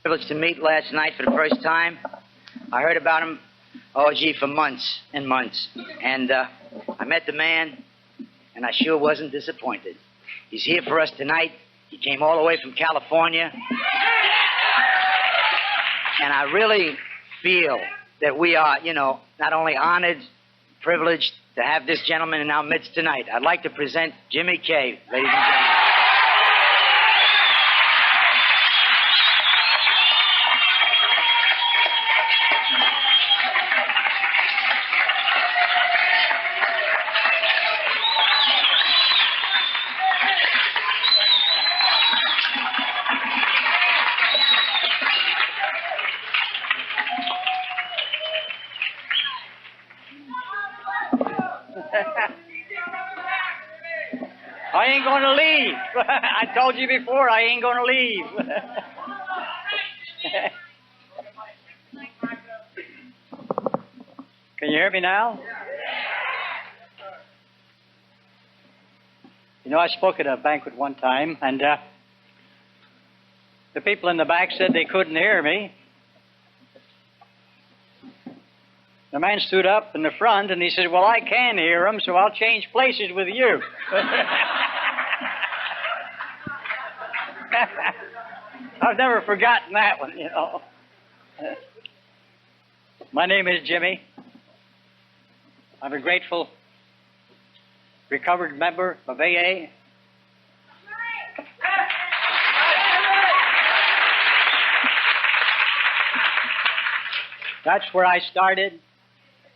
Privileged to meet last night for the first time. I heard about him, for months and months. And I met the man, and I sure wasn't disappointed. He's here for us tonight. He came all the way from California. And I really feel that we are, not only honored, privileged to have this gentleman in our midst tonight. I'd like to present Jimmy Kay, ladies and gentlemen. I ain't going to leave. I told you before, I ain't going to leave. Can you hear me now? I spoke at a banquet one time, and the people in the back said they couldn't hear me. The man stood up in the front, and he said, well, I can hear him, so I'll change places with you. I've never forgotten that one, My name is Jimmy. I'm a grateful, recovered member of AA. That's where I started.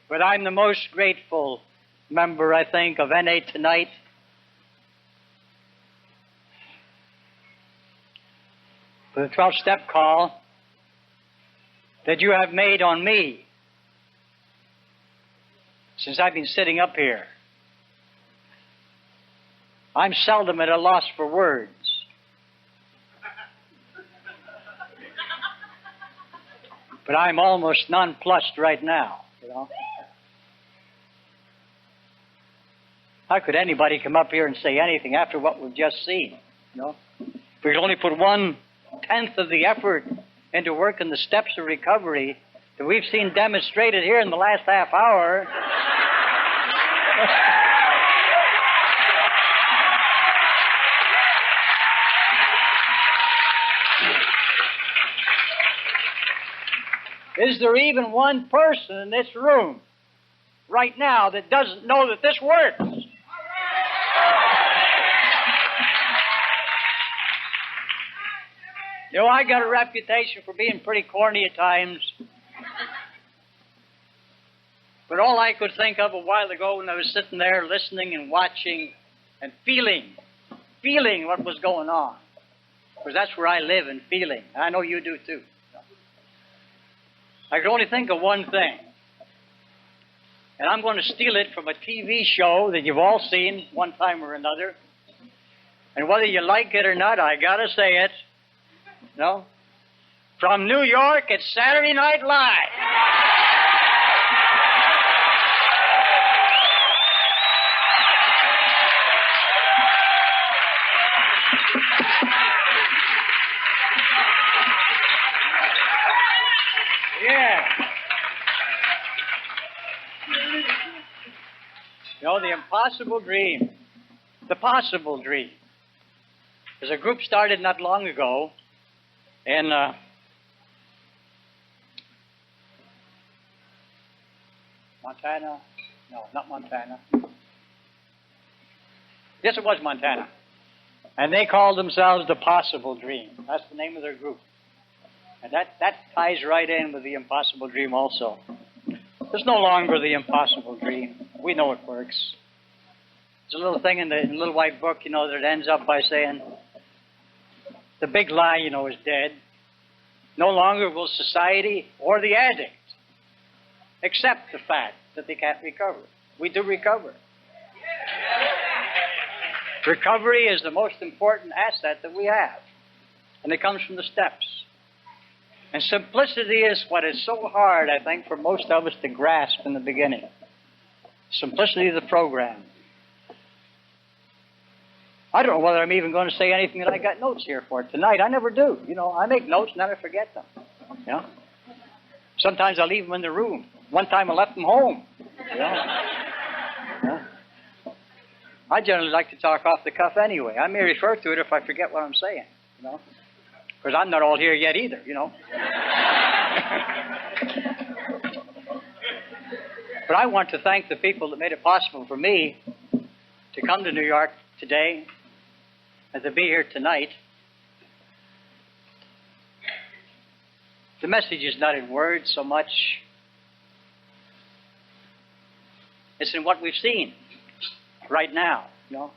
But I'm the most grateful member, I think, of NA tonight. For the 12-step call that you have made on me since I've been sitting up here. I'm seldom at a loss for words. But I'm almost nonplussed right now, How could anybody come up here and say anything after what we've just seen? If we could only put 1/10 of the effort into working the steps of recovery that we've seen demonstrated here in the last half hour. Is there even one person in this room right now that doesn't know that this works? I got a reputation for being pretty corny at times. But all I could think of a while ago when I was sitting there listening and watching and feeling what was going on, because that's where I live, in feeling. I know you do too. I could only think of one thing. And I'm going to steal it from a TV show that you've all seen one time or another. And whether you like it or not, I got to say it. From New York, it's Saturday Night Live. Yeah. The impossible dream. The possible dream. There's a group started not long ago in Montana. No, not Montana. Yes, it was Montana. And they called themselves the Possible Dream. That's the name of their group. And that ties right in with the impossible dream also. There's no longer the impossible dream. We know it works. There's a little thing in the little white book, that ends up by saying, the big lie, is dead. No longer will society or the addict accept the fact that they can't recover. We do recover. Recovery is the most important asset that we have. And it comes from the steps. And simplicity is what is so hard, I think, for most of us to grasp in the beginning. Simplicity of the program. I don't know whether I'm even going to say anything that I got notes here for tonight. I never do. You know, I make notes and then I forget them. You know? Sometimes I leave them in the room. One time I left them home. You know? Yeah. I generally like to talk off the cuff anyway. I may refer to it if I forget what I'm saying. You know? Because I'm not all here yet either, you know. But I want to thank the people that made it possible for me to come to New York today and to be here tonight. The message is not in words so much. It's in what we've seen right now, you know.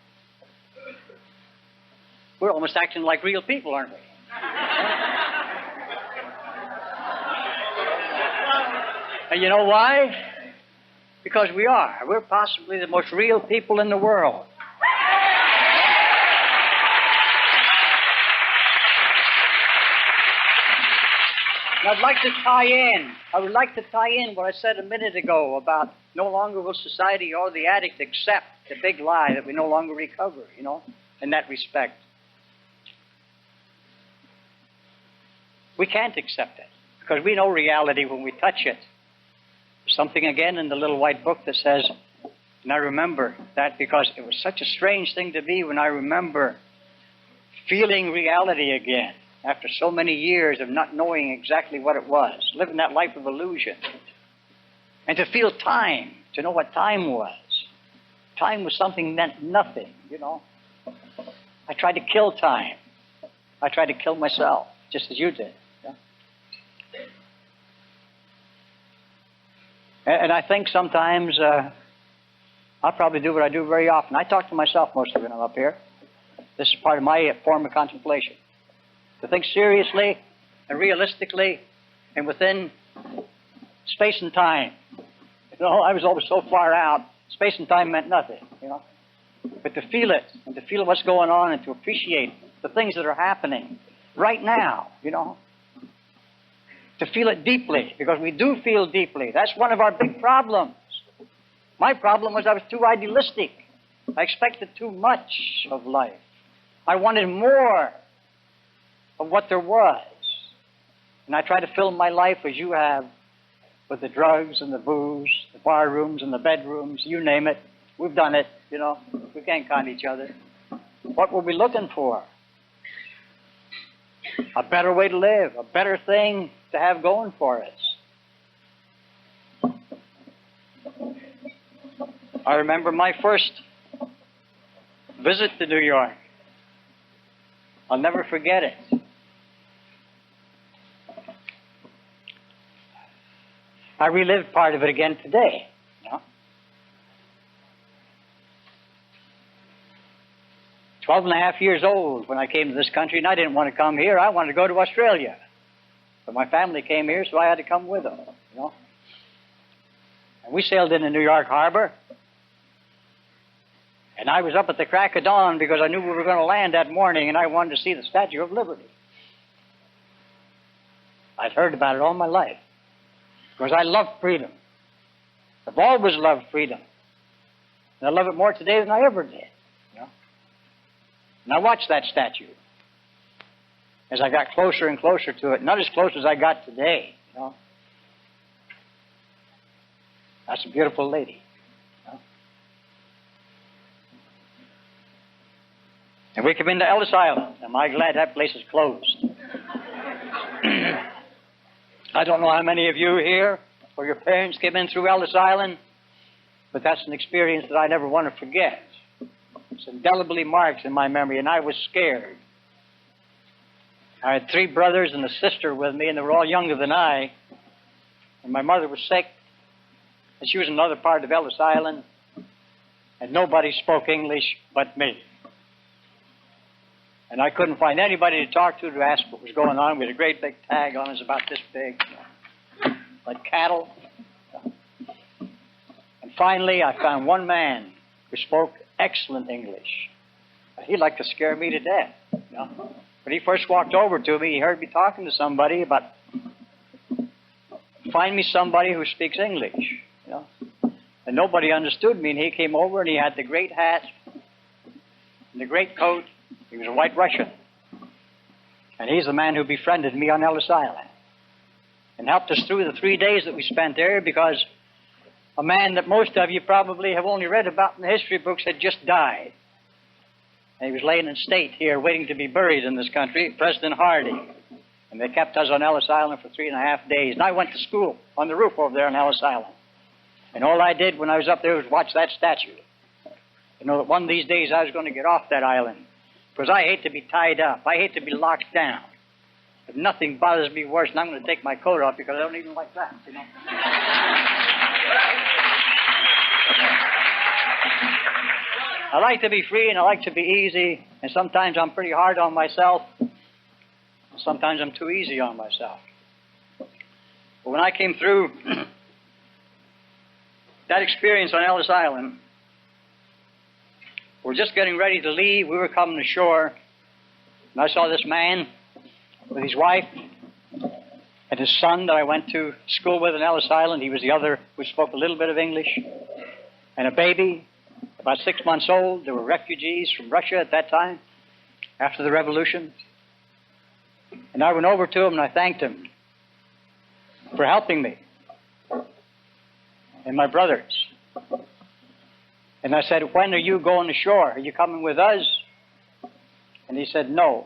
We're almost acting like real people, aren't we? And you know why? Because we are. We're possibly the most real people in the world. And I would like to tie in what I said a minute ago about no longer will society or the addict accept the big lie that we no longer recover, you know, in that respect. We can't accept it because we know reality when we touch it. There's something again in the little white book that says, and I remember that because it was such a strange thing to be when I remember feeling reality again after so many years of not knowing exactly what it was, living that life of illusion. And to feel time, to know what time was. Time was something meant nothing, you know. I tried to kill time. I tried to kill myself, just as you did. Yeah? And I think sometimes I'll probably do what I do very often. I talk to myself most of it when I'm up here. This is part of my form of contemplation. To think seriously and realistically and within space and time. You know, I was always so far out, space and time meant nothing, you know. But to feel it, and to feel what's going on, and to appreciate the things that are happening right now, you know. To feel it deeply, because we do feel deeply. That's one of our big problems. My problem was I was too idealistic. I expected too much of life. I wanted more of what there was. And I try to fill my life as you have, with the drugs and the booze, the bar rooms and the bedrooms, you name it. We've done it, you know. We can't con each other. What were we looking for? A better way to live, a better thing to have going for us. I remember my first visit to New York. I'll never forget it. I relived part of it again today. You know? 12 and a half years old when I came to this country, and I didn't want to come here. I wanted to go to Australia. But my family came here, so I had to come with them. You know? And we sailed into New York Harbor. And I was up at the crack of dawn because I knew we were going to land that morning, and I wanted to see the Statue of Liberty. I'd heard about it all my life. Because I love freedom. I've always loved freedom. And I love it more today than I ever did. You know? And I watched that statue as I got closer and closer to it. Not as close as I got today. You know? That's a beautiful lady. You know? And we come into Ellis Island. Am I glad that place is closed? I don't know how many of you here or your parents came in through Ellis Island, but that's an experience that I never want to forget. It's indelibly marked in my memory, and I was scared. I had 3 brothers and a sister with me, and they were all younger than I. And my mother was sick, and she was in another part of Ellis Island, and nobody spoke English but me. And I couldn't find anybody to talk to ask what was going on. We had a great big tag on us about this big, like cattle. And finally, I found one man who spoke excellent English. He liked to scare me to death. You know? When he first walked over to me, he heard me talking to somebody about, find me somebody who speaks English. You know? And nobody understood me, and he came over, and he had the great hat, in the great coat. He was a white Russian. And he's the man who befriended me on Ellis Island and helped us through the 3 days that we spent there, because a man that most of you probably have only read about in the history books had just died. And he was laying in state here waiting to be buried in this country, President Hardy. And they kept us on Ellis Island for 3.5 days. And I went to school on the roof over there on Ellis Island. And all I did when I was up there was watch that statue. You know that one of these days I was going to get off that island, because I hate to be tied up. I hate to be locked down. But nothing bothers me worse than I'm going to take my coat off, because I don't even like that, you know. I like to be free and I like to be easy, and sometimes I'm pretty hard on myself. Sometimes I'm too easy on myself. But when I came through that experience on Ellis Island, we were just getting ready to leave. We were coming ashore, and I saw this man with his wife and his son that I went to school with on Ellis Island. He was the other who spoke a little bit of English, and a baby about 6 months old. They were refugees from Russia at that time, after the revolution. And I went over to him and I thanked him for helping me and my brothers. And I said, when are you going ashore? Are you coming with us? And he said, no.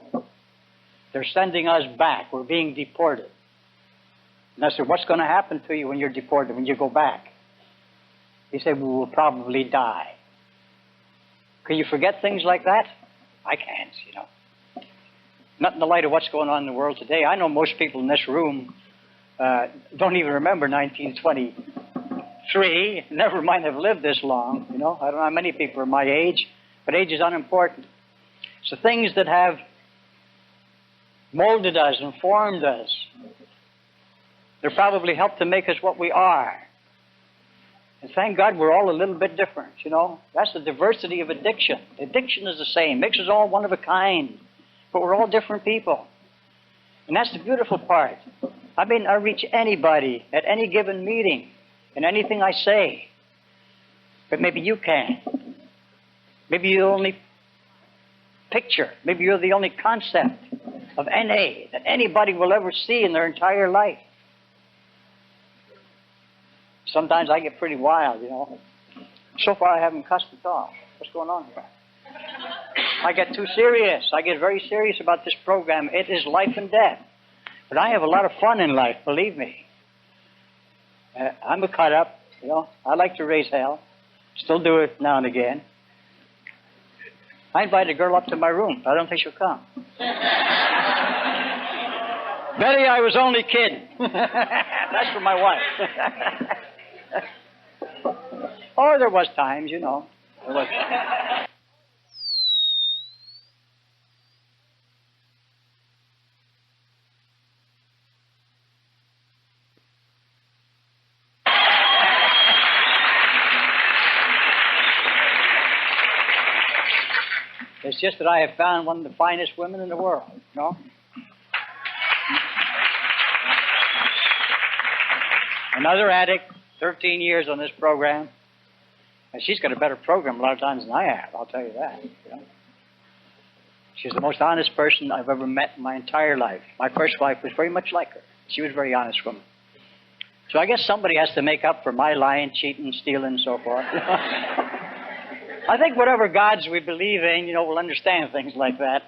They're sending us back. We're being deported. And I said, what's going to happen to you when you're deported, when you go back? He said, we will probably die. Can you forget things like that? I can't, you know. Not in the light of what's going on in the world today. I know most people in this room don't even remember 1923, never mind have lived this long, you know. I don't know how many people are my age, but age is unimportant. It's the things that have molded us and formed us. They're probably helped to make us what we are. And thank God we're all a little bit different, you know. That's the diversity of addiction. Addiction is the same, makes us all one of a kind. But we're all different people. And that's the beautiful part. I mean, I reach anybody at any given meeting in anything I say. But maybe you can. Maybe you're the only picture. Maybe you're the only concept of NA that anybody will ever see in their entire life. Sometimes I get pretty wild, you know. So far I haven't cussed at all. What's going on here? I get too serious. I get very serious about this program. It is life and death. But I have a lot of fun in life, believe me. I'm a cut up, you know. I like to raise hell. Still do it now and again. I invite a girl up to my room. I don't think she'll come. Betty, I was only kidding. That's for my wife. Oh, there was times, you know. There was times. It's just that I have found one of the finest women in the world, you know. Another addict, 13 years on this program. And she's got a better program a lot of times than I have, I'll tell you that. You know? She's the most honest person I've ever met in my entire life. My first wife was very much like her. She was a very honest woman. So I guess somebody has to make up for my lying, cheating, stealing, and so forth. I think whatever gods we believe in, you know, will understand things like that.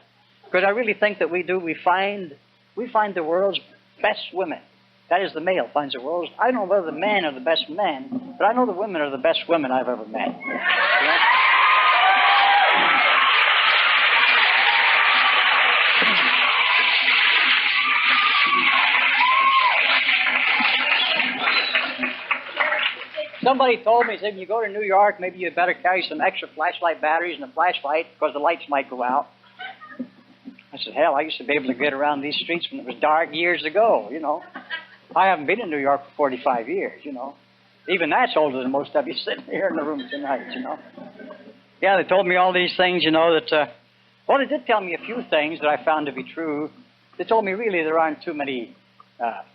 Because I really think that we find the world's best women. That is, the male finds the world's. I don't know whether the men are the best men, but I know the women are the best women I've ever met. You know? Somebody told me, said, when you go to New York, maybe you better carry some extra flashlight batteries and a flashlight because the lights might go out. I said, hell, I used to be able to get around these streets when it was dark years ago, you know. I haven't been in New York for 45 years, you know. Even that's older than most of you sitting here in the room tonight, you know. Yeah, they told me all these things, you know, that, well, they did tell me a few things that I found to be true. They told me really there aren't too many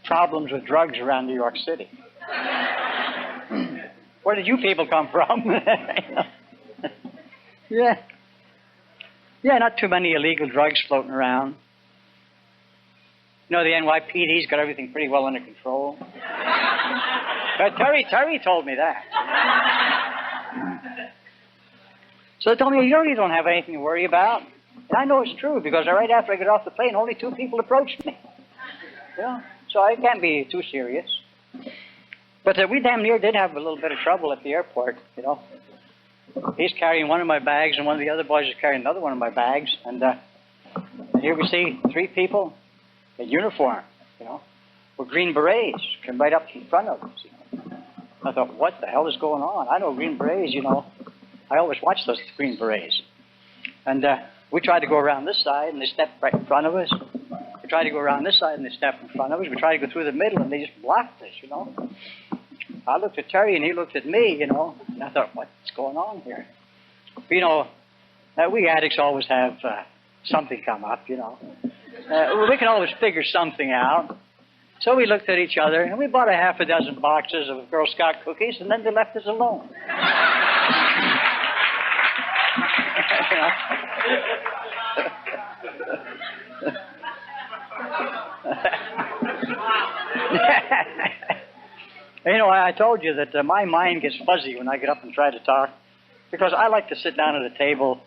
problems with drugs around New York City. Where did you people come from? Yeah. Yeah, not too many illegal drugs floating around. You know, the NYPD's got everything pretty well under control. Terry told me that. So they told me, you really don't have anything to worry about. And I know it's true, because right after I got off the plane, only 2 people approached me. You know, so it can't be too serious. But we damn near did have a little bit of trouble at the airport, you know. He's carrying one of my bags, and one of the other boys is carrying another one of my bags. And here we see 3 people in uniform, you know, with green berets, come right up in front of us. You know. I thought, what the hell is going on? I know green berets, you know. I always watch those green berets. And we tried to go around this side, and they stepped right in front of us. We tried to go around this side, and they stepped in front of us. We tried to go through the middle, and they just blocked us, you know. I looked at Terry, and he looked at me, you know, and I thought, what's going on here? You know, we addicts always have something come up, you know. We can always figure something out. So we looked at each other, and we bought a half a dozen boxes of Girl Scout cookies, and then they left us alone. You know? You know, I told you that my mind gets fuzzy when I get up and try to talk, because I like to sit down at a table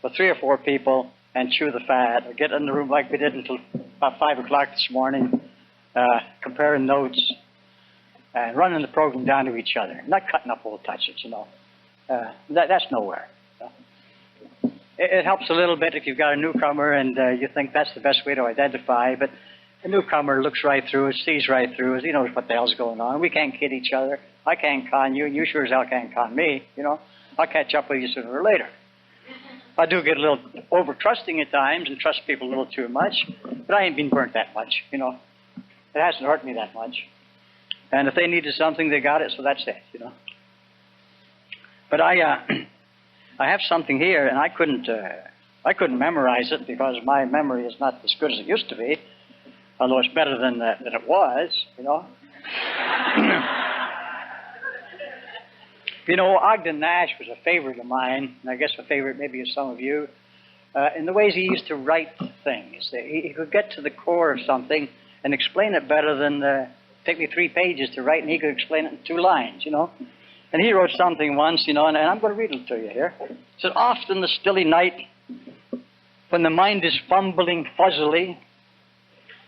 with 3 or 4 people and chew the fat, or get in the room like we did until about 5 o'clock this morning, comparing notes and running the program down to each other, not cutting up old touches, you know. That's nowhere. It helps a little bit if you've got a newcomer and you think that's the best way to identify, but the newcomer looks right through us, sees right through us, he knows what the hell's going on. We can't kid each other. I can't con you, and you sure as hell can't con me, you know. I'll catch up with you sooner or later. I do get a little over-trusting at times and trust people a little too much, but I ain't been burnt that much, you know. It hasn't hurt me that much. And if they needed something, they got it, so that's it, you know. But I have something here, and I couldn't memorize it because my memory is not as good as it used to be, although it's better than it was, you know. You know, Ogden Nash was a favorite of mine, and I guess a favorite maybe of some of you, in the ways he used to write things. He could get to the core of something and explain it better than take me 3 pages to write, and he could explain it in 2 lines, you know. And he wrote something once, you know, and I'm going to read it to you here. It said, often the stilly night, when the mind is fumbling fuzzily,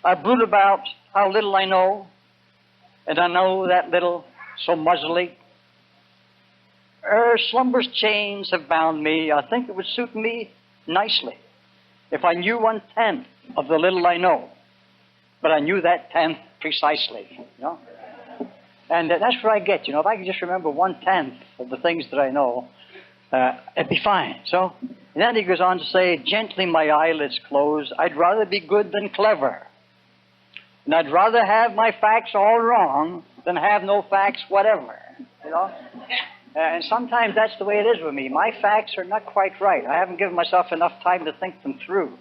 I brood about how little I know, and I know that little so muzzily. Ere slumber's chains have bound me, I think it would suit me nicely if I knew 1/10 of the little I know, but I knew that 10th precisely, you know. And that's what I get, you know. If I could just remember 1/10 of the things that I know, it'd be fine. So, and then he goes on to say, gently my eyelids close, I'd rather be good than clever. And I'd rather have my facts all wrong than have no facts whatever, you know. And sometimes that's the way it is with me. My facts are not quite right. I haven't given myself enough time to think them through.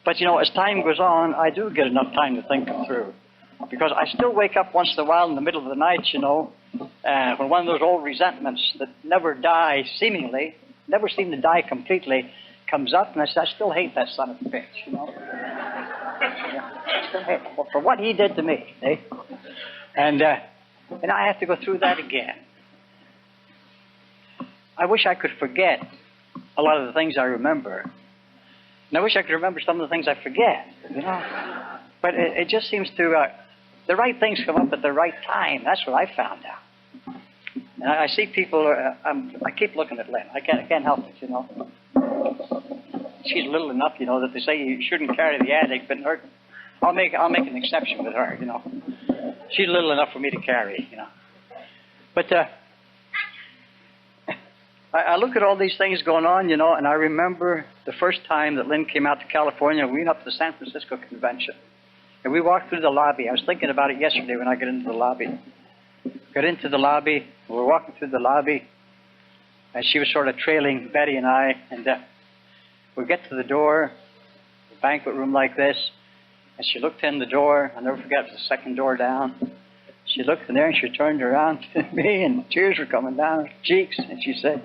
But, you know, as time goes on, I do get enough time to think them through. Because I still wake up once in a while in the middle of the night, you know, when one of those old resentments that never die, seemingly, never seem to die completely, comes up, and I say, I still hate that son of a bitch, you know. I still hate him for what he did to me, eh? And I have to go through that again. I wish I could forget a lot of the things I remember. And I wish I could remember some of the things I forget, you know. But it just seems to, the right things come up at the right time. That's what I found out. And I see people, I keep looking at Lynn. I can't help it, you know. She's little enough, you know, that they say you shouldn't carry the addict, but her, I'll make an exception with her, you know. She's little enough for me to carry, you know. But I look at all these things going on, you know, and I remember the first time that Lynn came out to California. We went up to the San Francisco convention, and we walked through the lobby. I was thinking about it yesterday when I got into the lobby. Got into the lobby, we were walking through the lobby, and she was sort of trailing Betty and I, and we get to the door, a banquet room like this, and she looked in the door. I'll never forget, it was the second door down. She looked in there, and she turned around to me, and tears were coming down her cheeks, and she said,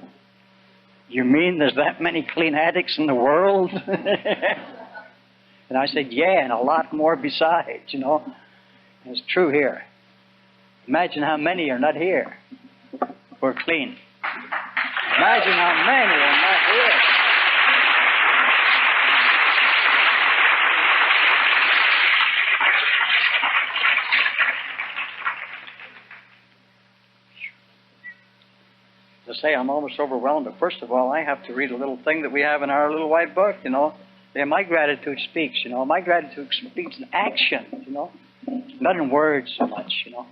You mean there's that many clean addicts in the world? And I said, yeah, and a lot more besides, you know. And it's true here. Imagine how many are not here who are clean. Imagine how many are not here. To say I'm almost overwhelmed, but first of all, I have to read a little thing that we have in our little white book, you know. Yeah, my gratitude speaks, you know. My gratitude speaks in action, you know. Not in words so much, you know.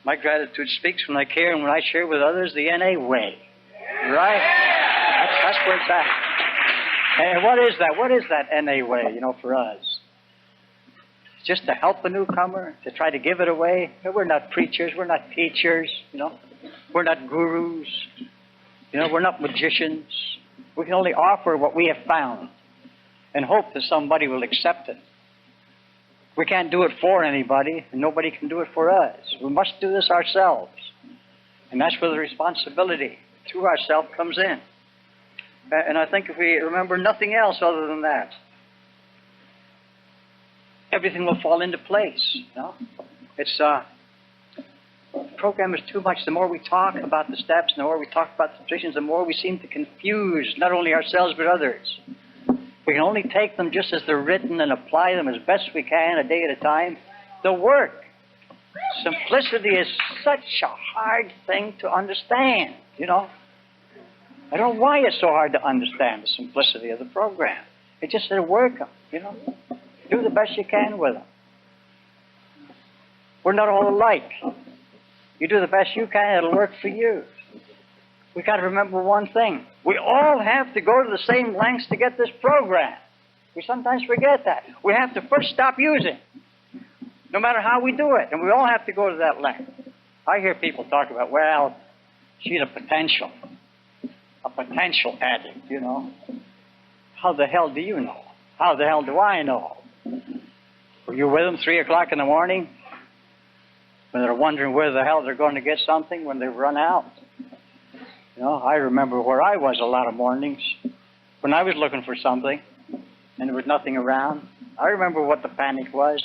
My gratitude speaks when I care and when I share with others the NA way. Right? That's where it's at. And what is that? What is that NA way, you know, for us? Just to help a newcomer, to try to give it away. We're not preachers, we're not teachers, you know. We're not gurus, you know, we're not magicians. We can only offer what we have found and hope that somebody will accept it. We can't do it for anybody, and nobody can do it for us. We must do this ourselves. And that's where the responsibility to ourselves comes in. And I think if we remember nothing else other than that, everything will fall into place. You know? The program is too much. The more we talk about the steps, the more we talk about the positions, the more we seem to confuse not only ourselves but others. We can only take them just as they're written and apply them as best we can, a day at a time. They'll work. Simplicity is such a hard thing to understand, you know. I don't know why it's so hard to understand the simplicity of the program. It's just to work them, you know. Do the best you can with them. We're not all alike. You do the best you can, it'll work for you. We've got to remember one thing. We all have to go to the same lengths to get this program. We sometimes forget that. We have to first stop using, no matter how we do it. And we all have to go to that length. I hear people talk about, well, she's a potential addict, you know. How the hell do you know? How the hell do I know? Were you with them 3 o'clock in the morning when they're wondering where the hell they're going to get something when they've run out? You know, I remember where I was a lot of mornings when I was looking for something and there was nothing around. I remember what the panic was.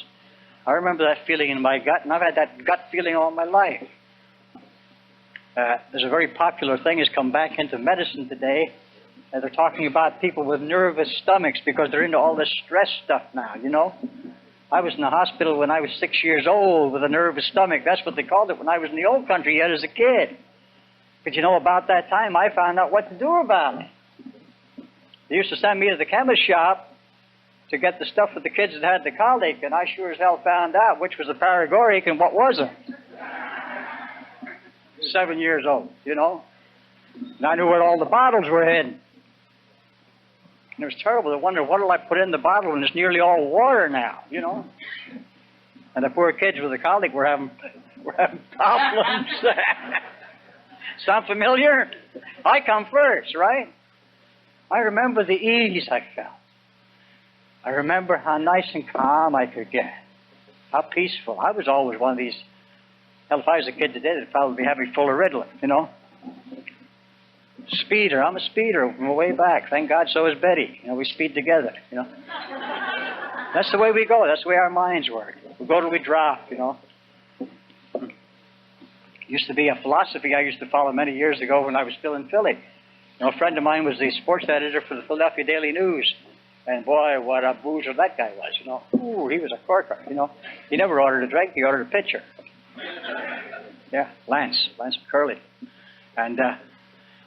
I remember that feeling in my gut, and I've had that gut feeling all my life. There's a very popular thing has come back into medicine today. They're talking about people with nervous stomachs because they're into all this stress stuff now, you know. I was in the hospital when I was 6 years old with a nervous stomach. That's what they called it when I was in the old country yet as a kid. But you know, about that time, I found out what to do about it. They used to send me to the chemist shop to get the stuff for the kids that had the colic, and I sure as hell found out which was the paregoric and what wasn't. 7 years old, you know. And I knew where all the bottles were hidden. And it was terrible to wonder, what will I put in the bottle, and it's nearly all water now, you know. And the poor kids with the colic were having problems. Sound familiar? I come first, right? I remember the ease I felt. I remember how nice and calm I could get. How peaceful. I was always one of these. Hell, if I was a kid today, they'd probably have me full of Ritalin, you know. Speeder. I'm a speeder from way back. Thank God so is Betty. You know, we speed together, you know. That's the way we go. That's the way our minds work. We go till we drop, you know. Used to be a philosophy I used to follow many years ago when I was still in Philly. You know, a friend of mine was the sports editor for the Philadelphia Daily News. And boy, what a boozer that guy was, you know. Ooh, he was a corker, you know. He never ordered a drink, he ordered a pitcher. Yeah, Lance Curley. And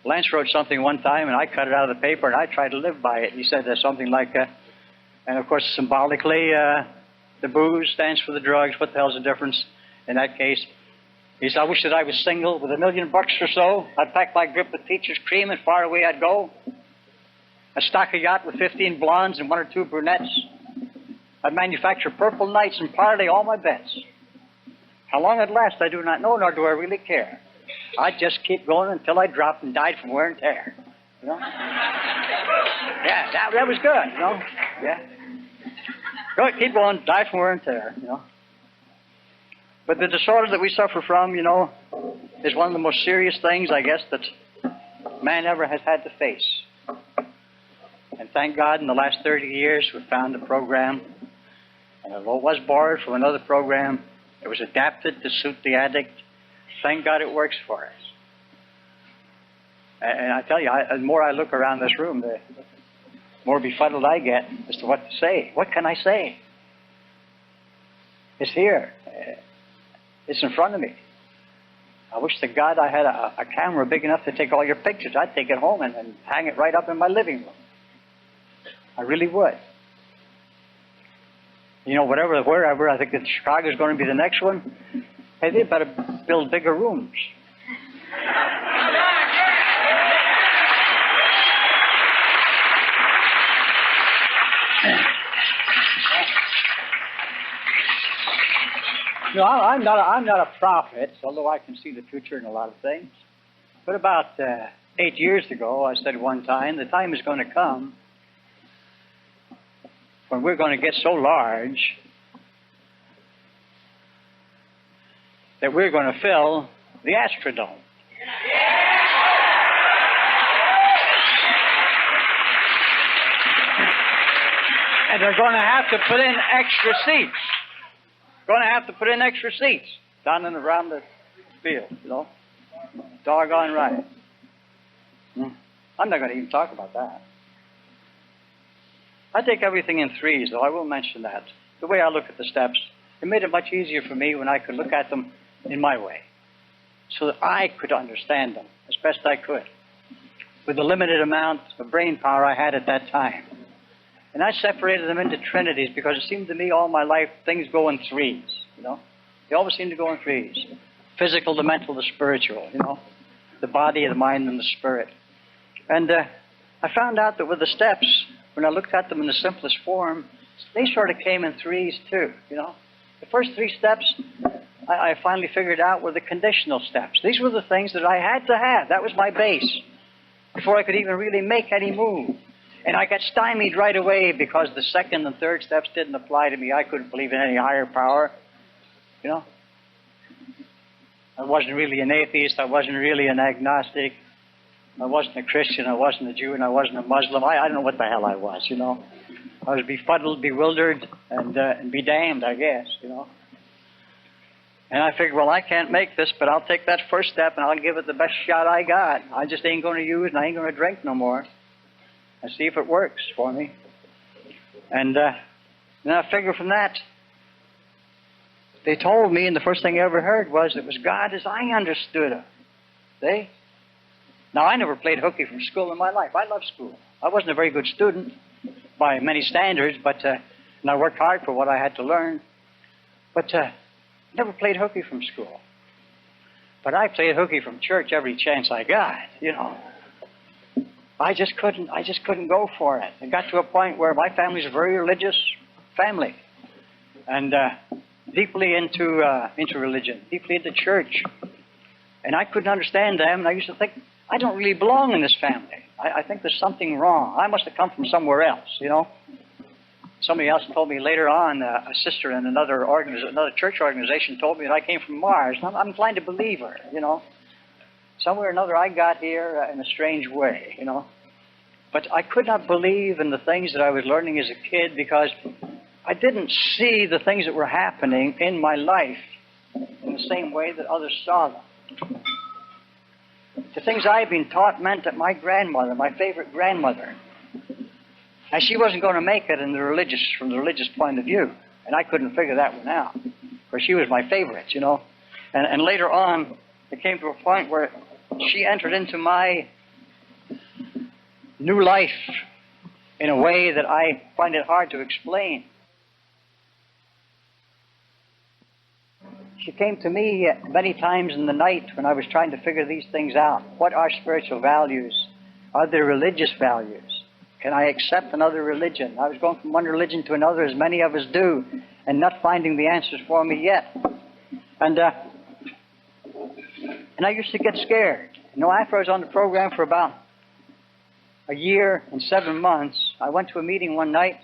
Lance wrote something one time, and I cut it out of the paper, and I tried to live by it. He said something like, and of course, symbolically, the booze stands for the drugs. What the hell's the difference in that case? He said, I wish that I was single with $1 million or so. I'd pack my grip with teacher's cream and far away I'd go. I'd stock a yacht with 15 blondes and 1 or 2 brunettes. I'd manufacture purple nights and parlay all my bets. How long it'd last, I do not know, nor do I really care. I'd just keep going until I dropped and died from wear and tear. You know? Yeah, that was good, you know? Yeah. Go, keep going, die from wear and tear, you know? But the disorder that we suffer from, you know, is one of the most serious things, I guess, that man ever has had to face. And thank God in the last 30 years we found a program, and although it was borrowed from another program, it was adapted to suit the addict. Thank God it works for us. And I tell you, the more I look around this room, the more befuddled I get as to what to say. What can I say? It's here. It's in front of me. I wish to God I had a camera big enough to take all your pictures. I'd take it home and hang it right up in my living room. I really would. You know, wherever, I think that Chicago's going to be the next one. Hey, they better build bigger rooms. No, I'm not a prophet, although I can see the future in a lot of things. But about 8 years ago, I said one time, the time is going to come when we're going to get so large that we're going to fill the Astrodome. And they're going to have to put in extra seats. Going to have to put in extra seats down and around the field, you know. Doggone right. I'm not going to even talk about that. I take everything in threes, though I will mention that. The way I look at the steps, it made it much easier for me when I could look at them in my way, so that I could understand them as best I could, with the limited amount of brain power I had at that time. And I separated them into trinities because it seemed to me all my life things go in threes, you know. They always seem to go in threes. Physical, the mental, the spiritual, you know. The body, the mind, and the spirit. And I found out that with the steps, when I looked at them in the simplest form, they sort of came in threes too, you know. The first three steps I finally figured out were the conditional steps. These were the things that I had to have. That was my base before I could even really make any move. And I got stymied right away because the second and third steps didn't apply to me. I couldn't believe in any higher power, you know. I wasn't really an atheist. I wasn't really an agnostic. I wasn't a Christian. I wasn't a Jew, and I wasn't a Muslim. I don't know what the hell I was, you know. I was befuddled, bewildered, and be damned, I guess, you know. And I figured, well, I can't make this, but I'll take that first step and I'll give it the best shot I got. I just ain't going to use and I ain't going to drink no more. And see if it works for me. And then I figure from that, they told me, and the first thing I ever heard was it was God as I understood Him. See? Now, I never played hooky from school in my life. I loved school. I wasn't a very good student by many standards, but and I worked hard for what I had to learn. But never played hooky from school. But I played hooky from church every chance I got, you know. I just couldn't go for it. It got to a point where my family's a very religious family, and deeply into religion, deeply into church. And I couldn't understand them, and I used to think, I don't really belong in this family. I think there's something wrong. I must have come from somewhere else, you know. Somebody else told me later on, a sister in another church organization told me that I came from Mars. I'm inclined to believe her, you know. Somewhere or another, I got here in a strange way, you know. But I could not believe in the things that I was learning as a kid because I didn't see the things that were happening in my life in the same way that others saw them. The things I had been taught meant that my grandmother, my favorite grandmother, and she wasn't going to make it from the religious point of view. And I couldn't figure that one out, for she was my favorite, you know. And later on, it came to a point where she entered into my new life in a way that I find it hard to explain. She came to me many times in the night when I was trying to figure these things out. What are spiritual values? Are there religious values? Can I accept another religion? I was going from one religion to another, as many of us do, and not finding the answers for me yet. And I used to get scared. You know, after I was on the program for about a year and 7 months, I went to a meeting one night,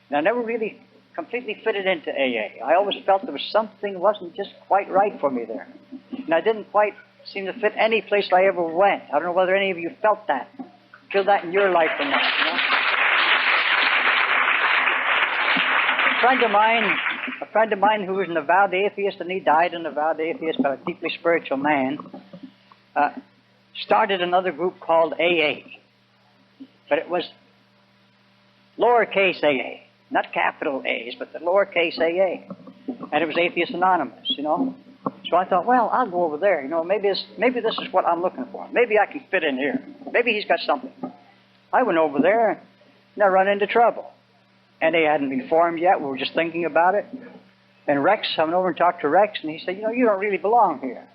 and I never really completely fitted into AA. I always felt there was something wasn't just quite right for me there. And I didn't quite seemed to fit any place I ever went. I don't know whether any of you felt that. Feel that in your life or not, you know? A friend of mine who was an avowed atheist, and he died an avowed atheist, but a deeply spiritual man, started another group called AA. But it was lowercase AA, not capital A's, but the lowercase AA. And it was Atheist Anonymous, you know. So I thought, well, I'll go over there, you know, maybe this is what I'm looking for. Maybe I can fit in here. Maybe he's got something. I went over there, and I run into trouble. And they hadn't been formed yet. We were just thinking about it. And Rex, I went over and talked to Rex, and he said, you know, you don't really belong here.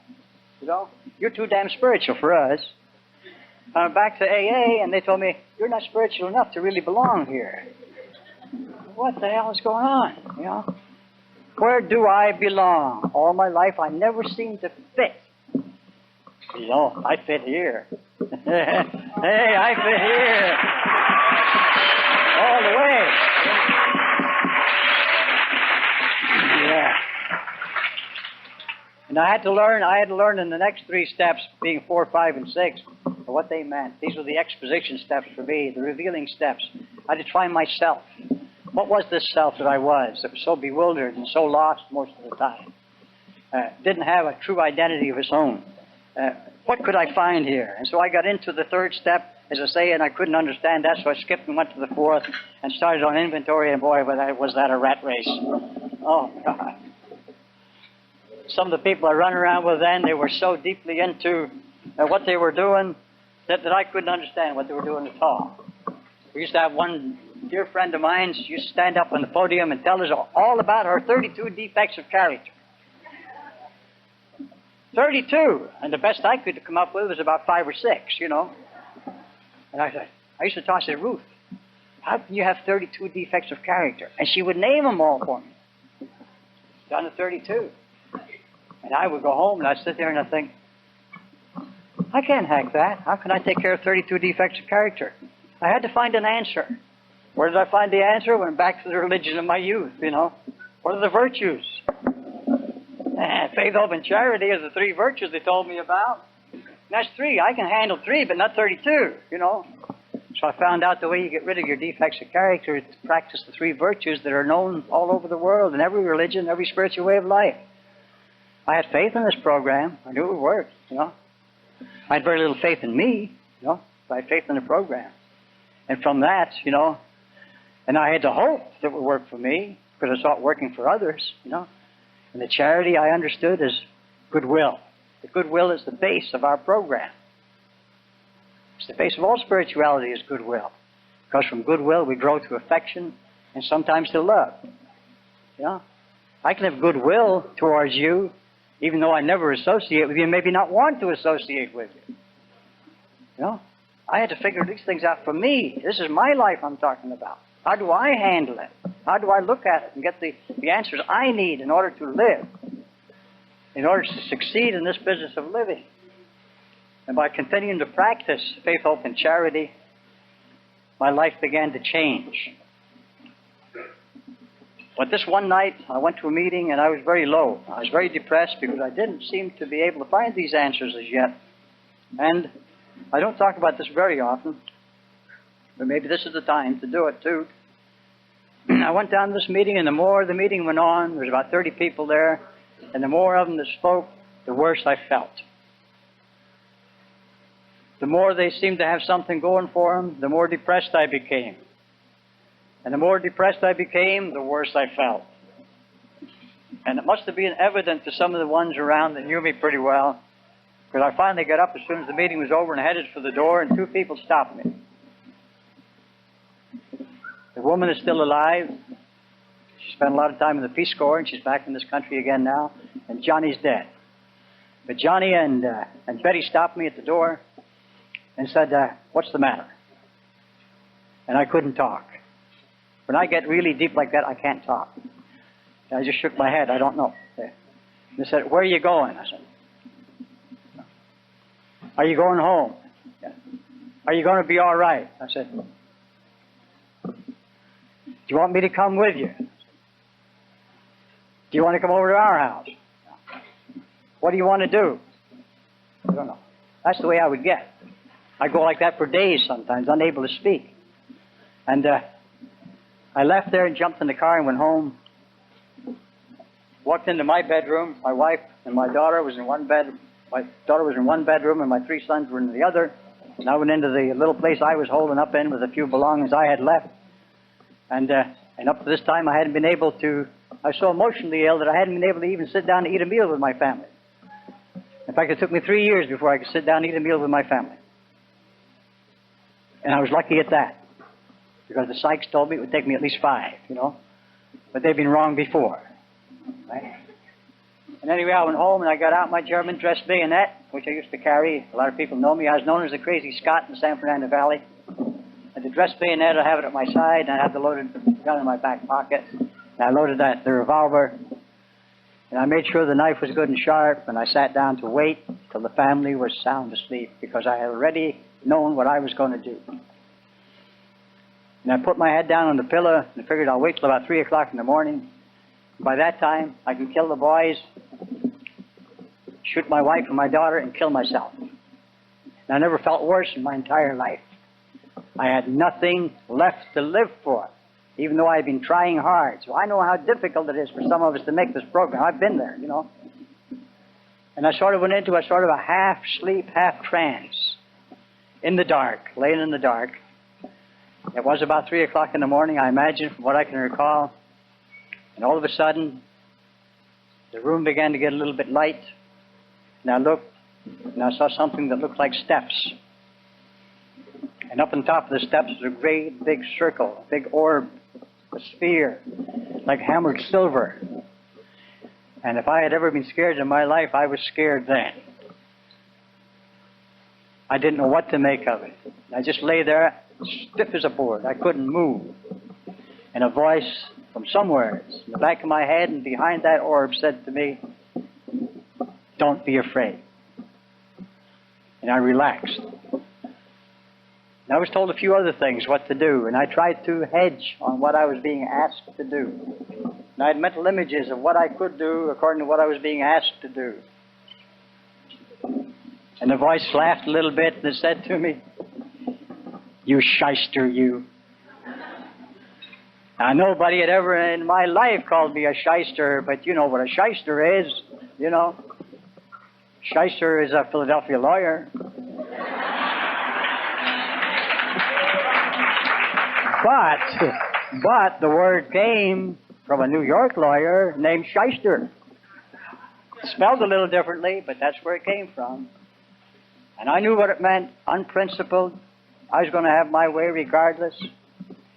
You know, you're too damn spiritual for us. I went back to AA, and they told me, you're not spiritual enough to really belong here. What the hell is going on, you know? Where do I belong? All my life, I never seem to fit. You know, I fit here. Hey, I fit here. All the way. Yeah. And I had to learn in the next 3 steps, being 4, 5, and 6, what they meant. These were the exposition steps for me, the revealing steps. I had to find myself. What was this self that I was that was so bewildered and so lost most of the time? Didn't have a true identity of its own. What could I find here? And so I got into the 3rd step, as I say, and I couldn't understand that, so I skipped and went to the 4th and started on inventory, and boy, was that a rat race. Oh, God. Some of the people I run around with then, they were so deeply into what they were doing that I couldn't understand what they were doing at all. We used to have one dear friend of mine, she used to stand up on the podium and tell us all about her 32 defects of character. 32! And the best I could come up with was about 5 or 6, you know. And I used to talk to Ruth, how can you have 32 defects of character? And she would name them all for me. Down to 32. And I would go home and I'd sit there and I'd think, I can't hack that. How can I take care of 32 defects of character? I had to find an answer. Where did I find the answer? I went back to the religion of my youth, you know. What are the virtues? Faith, hope, and charity are the 3 virtues they told me about. And that's 3. I can handle 3, but not 32, you know. So I found out the way you get rid of your defects of character is to practice the 3 virtues that are known all over the world in every religion, every spiritual way of life. I had faith in this program. I knew it would work, you know. I had very little faith in me, you know, but I had faith in the program. And from that, you know, and I had the hope that it would work for me because I saw it working for others, you know. And the charity I understood as goodwill. The goodwill is the base of our program. It's the base of all spirituality is goodwill. Because from goodwill we grow to affection and sometimes to love. You know? I can have goodwill towards you even though I never associate with you and maybe not want to associate with you. You know? I had to figure these things out for me. This is my life I'm talking about. How do I handle it? How do I look at it and get the answers I need in order to live? In order to succeed in this business of living? And by continuing to practice faith, hope, and charity, my life began to change. But this one night, I went to a meeting and I was very low. I was very depressed because I didn't seem to be able to find these answers as yet. And I don't talk about this very often, but maybe this is the time to do it too. I went down to this meeting, and the more the meeting went on, there was about 30 people there, and the more of them that spoke, the worse I felt. The more they seemed to have something going for them, the more depressed I became. And the more depressed I became, the worse I felt. And it must have been evident to some of the ones around that knew me pretty well, because I finally got up as soon as the meeting was over and headed for the door, and 2 people stopped me. The woman is still alive. She spent a lot of time in the Peace Corps, and she's back in this country again now. And Johnny's dead. But Johnny and Betty stopped me at the door and said, what's the matter? And I couldn't talk. When I get really deep like that, I can't talk. And I just shook my head. I don't know. They said, where are you going? I said, are you going home? Are you going to be all right? I said, do you want me to come with you? Do you want to come over to our house? What do you want to do? I don't know. That's the way I would get. I'd go like that for days sometimes, unable to speak. And I left there and jumped in the car and went home. Walked into my bedroom. My wife and my daughter was in one bed. My daughter was in one bedroom and my 3 sons were in the other. And I went into the little place I was holding up in with a few belongings I had left. And up to this time I hadn't been able to, I was so emotionally ill that I hadn't been able to even sit down to eat a meal with my family. In fact, it took me 3 years before I could sit down and eat a meal with my family. And I was lucky at that, because the psychs told me it would take me at least 5, But they've been wrong before. Right? And anyway, I went home and I got out my German dress bayonet, which I used to carry. A lot of people know me. I was known as the Crazy Scot in the San Fernando Valley. And the dress bayonet, I have it at my side, and I have the loaded gun in my back pocket. And I loaded the revolver. And I made sure the knife was good and sharp, and I sat down to wait till the family was sound asleep, because I had already known what I was going to do. And I put my head down on the pillow, and I figured I'll wait till about 3 o'clock in the morning. By that time, I can kill the boys, shoot my wife and my daughter, and kill myself. And I never felt worse in my entire life. I had nothing left to live for, even though I've been trying hard. So I know how difficult it is for some of us to make this program. I've been there, And I sort of went into a sort of a half-sleep, half-trance, in the dark, laying in the dark. It was about 3 o'clock in the morning, I imagine, from what I can recall. And all of a sudden, the room began to get a little bit light. And I looked, and I saw something that looked like steps. And up on top of the steps was a great big circle, a big orb, a sphere, like hammered silver. And if I had ever been scared in my life, I was scared then. I didn't know what to make of it. I just lay there, stiff as a board. I couldn't move. And a voice from somewhere in the back of my head and behind that orb said to me, "Don't be afraid." And I relaxed. And I was told a few other things what to do, and I tried to hedge on what I was being asked to do. And I had mental images of what I could do according to what I was being asked to do. And the voice laughed a little bit and it said to me, "You shyster, you." Now, nobody had ever in my life called me a shyster, but you know what a shyster is, Shyster is a Philadelphia lawyer. But the word came from a New York lawyer named Shyster. Spelled a little differently, but that's where it came from. And I knew what it meant, unprincipled. I was going to have my way regardless.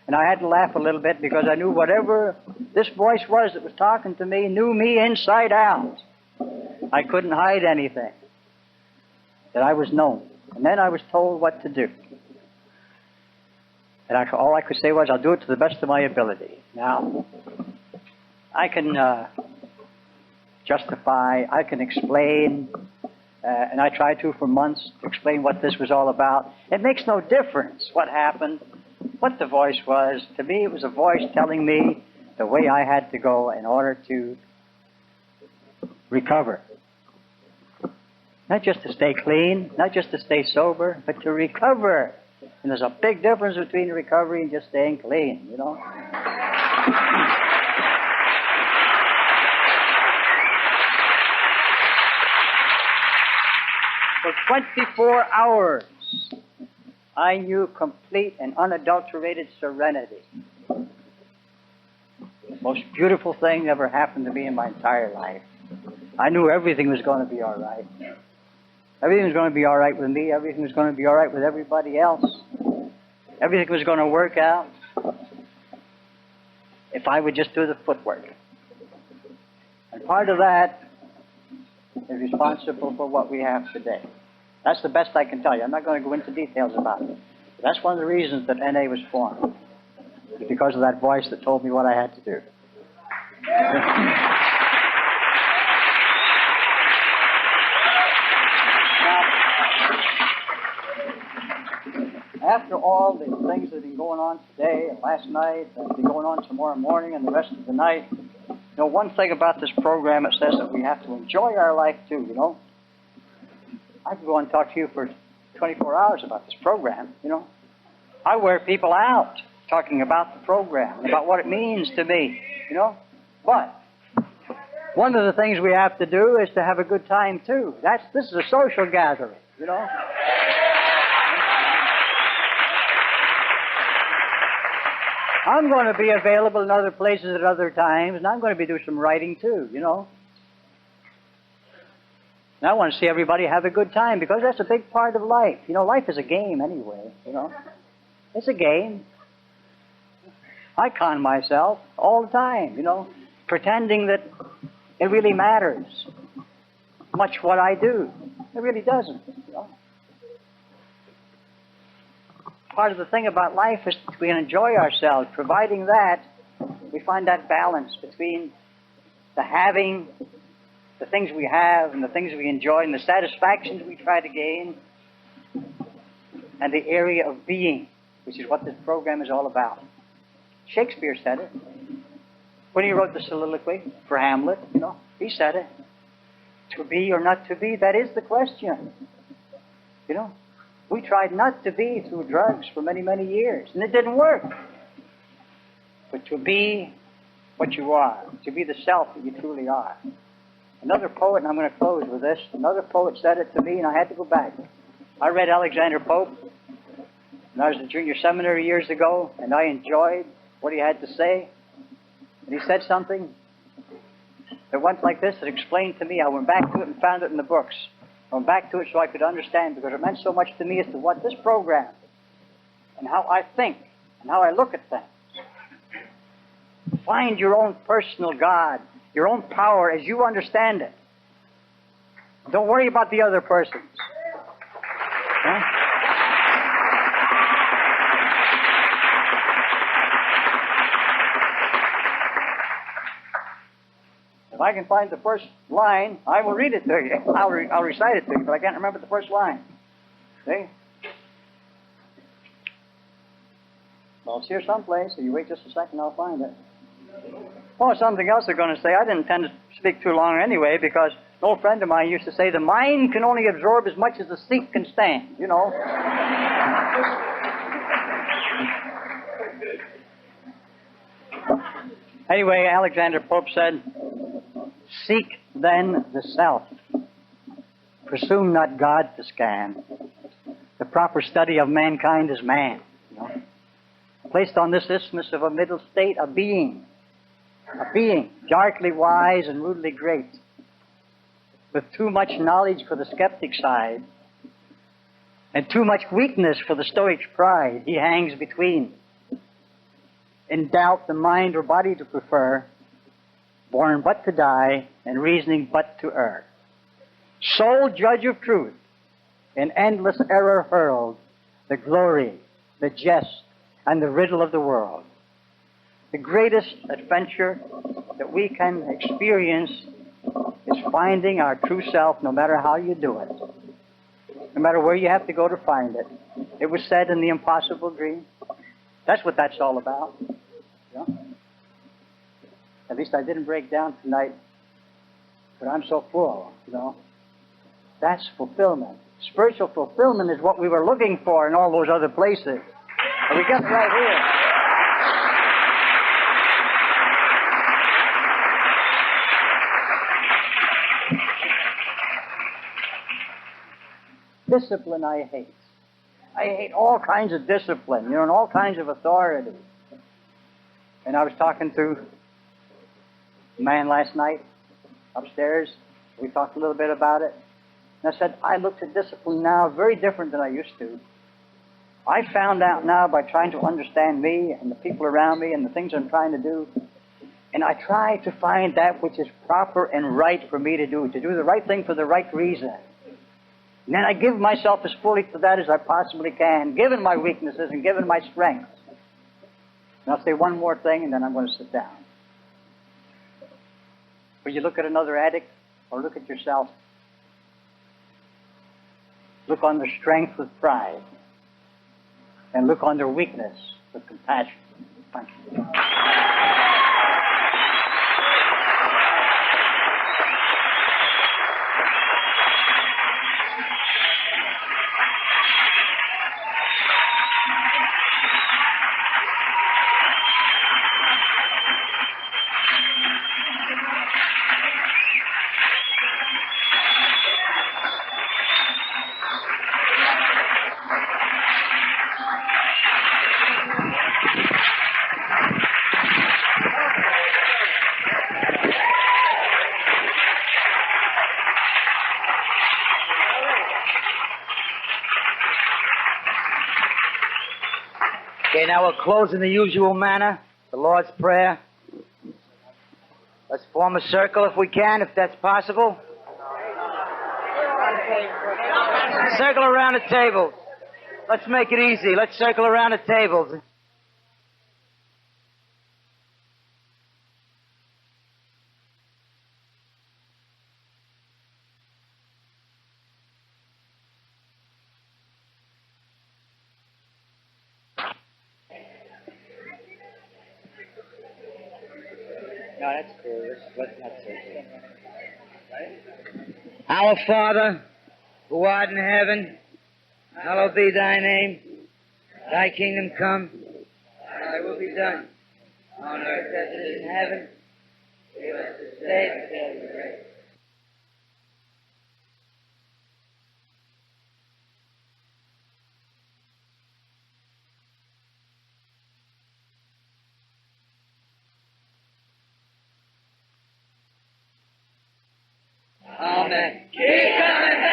And I had to laugh a little bit because I knew whatever this voice was that was talking to me knew me inside out. I couldn't hide anything. That I was known. And then I was told what to do. And all I could say was, I'll do it to the best of my ability. Now, I can justify, I can explain, and I tried to for months to explain what this was all about. It makes no difference what happened, what the voice was. To me, it was a voice telling me the way I had to go in order to recover. Not just to stay clean, not just to stay sober, but to recover. And there's a big difference between recovery and just staying clean, For 24 hours, I knew complete and unadulterated serenity. The most beautiful thing that ever happened to me in my entire life. I knew everything was going to be all right. Everything was going to be all right with me. Everything was going to be all right with everybody else. Everything was going to work out if I would just do the footwork. And part of that is responsible for what we have today. That's the best I can tell you. I'm not going to go into details about it. But that's one of the reasons that NA was formed. Because of that voice that told me what I had to do. After all the things that have been going on today and last night, and will be going on tomorrow morning and the rest of the night, one thing about this program, it says that we have to enjoy our life too, I could go and talk to you for 24 hours about this program, you know. I wear people out talking about the program and about what it means to me, you know. But one of the things we have to do is to have a good time, too. This is a social gathering, you know. I'm going to be available in other places at other times, and I'm going to be doing some writing, too, you know. And I want to see everybody have a good time, because that's a big part of life. You know, life is a game anyway, you know. It's a game. I con myself all the time, you know, pretending that it really matters much what I do. It really doesn't, you know. Part of the thing about life is we enjoy ourselves. Providing that, we find that balance between the having, the things we have, and the things we enjoy, and the satisfactions we try to gain, and the area of being, which is what this program is all about. Shakespeare said it. When he wrote the soliloquy for Hamlet, you know, he said it. To be or not to be, that is the question. You know, we tried not to be through drugs for many, many years, and it didn't work. But to be what you are, to be the self that you truly are. Another poet, and I'm going to close with this, another poet said it to me, and I had to go back. I read Alexander Pope when I was in junior seminary years ago, and I enjoyed what he had to say. And he said something that went like this, that explained to me. I went back to it and found it in the books. I went back to it so I could understand, because it meant so much to me as to what this program and how I think and how I look at things. Find your own personal God, your own power as you understand it. Don't worry about the other persons. Huh? If I can find the first line, I will read it to you. I'll recite it to you, but I can't remember the first line. See? Well, it's here someplace, so you wait just a second, I'll find it. Oh, something else they're going to say. I didn't intend to speak too long anyway, because an old friend of mine used to say, the mind can only absorb as much as the seat can stand, you know. Anyway, Alexander Pope said, seek then the self. Presume not God to scan. The proper study of mankind is man. You know? Placed on this isthmus of a middle state, a being, darkly wise and rudely great, with too much knowledge for the skeptic side, and too much weakness for the stoic's pride. He hangs between. In doubt, the mind or body to prefer, born but to die, and reasoning but to err. Sole judge of truth, in endless error hurled, the glory, the jest, and the riddle of the world. The greatest adventure that we can experience is finding our true self, no matter how you do it. No matter where you have to go to find it. It was said in the Impossible Dream. That's what that's all about. Yeah? At least I didn't break down tonight, but I'm so full, you know. That's fulfillment. Spiritual fulfillment is what we were looking for in all those other places. And we get it right here. Discipline I hate. I hate all kinds of discipline, you know, and all kinds of authority. And I was talking to a man last night upstairs. We talked a little bit about it. And I said, I look at discipline now very different than I used to. I found out now by trying to understand me and the people around me and the things I'm trying to do, and I try to find that which is proper and right for me to do the right thing for the right reason. And then I give myself as fully to that as I possibly can, given my weaknesses and given my strengths. And I'll say one more thing, and then I'm going to sit down. When you look at another addict, or look at yourself, look on their strength with pride, and look on their weakness with compassion. Thank you. now we'll close in the usual manner, the Lord's Prayer. Let's form a circle if we can, if that's possible. Circle around the tables. Let's make it easy. Let's circle around the tables. No, that's cool. Let's not say Our Father, who art in heaven, hallowed be thy name. Thy kingdom come, thy will be done, on earth as it is in heaven. Give us this day our daily bread. Amen. Keep coming.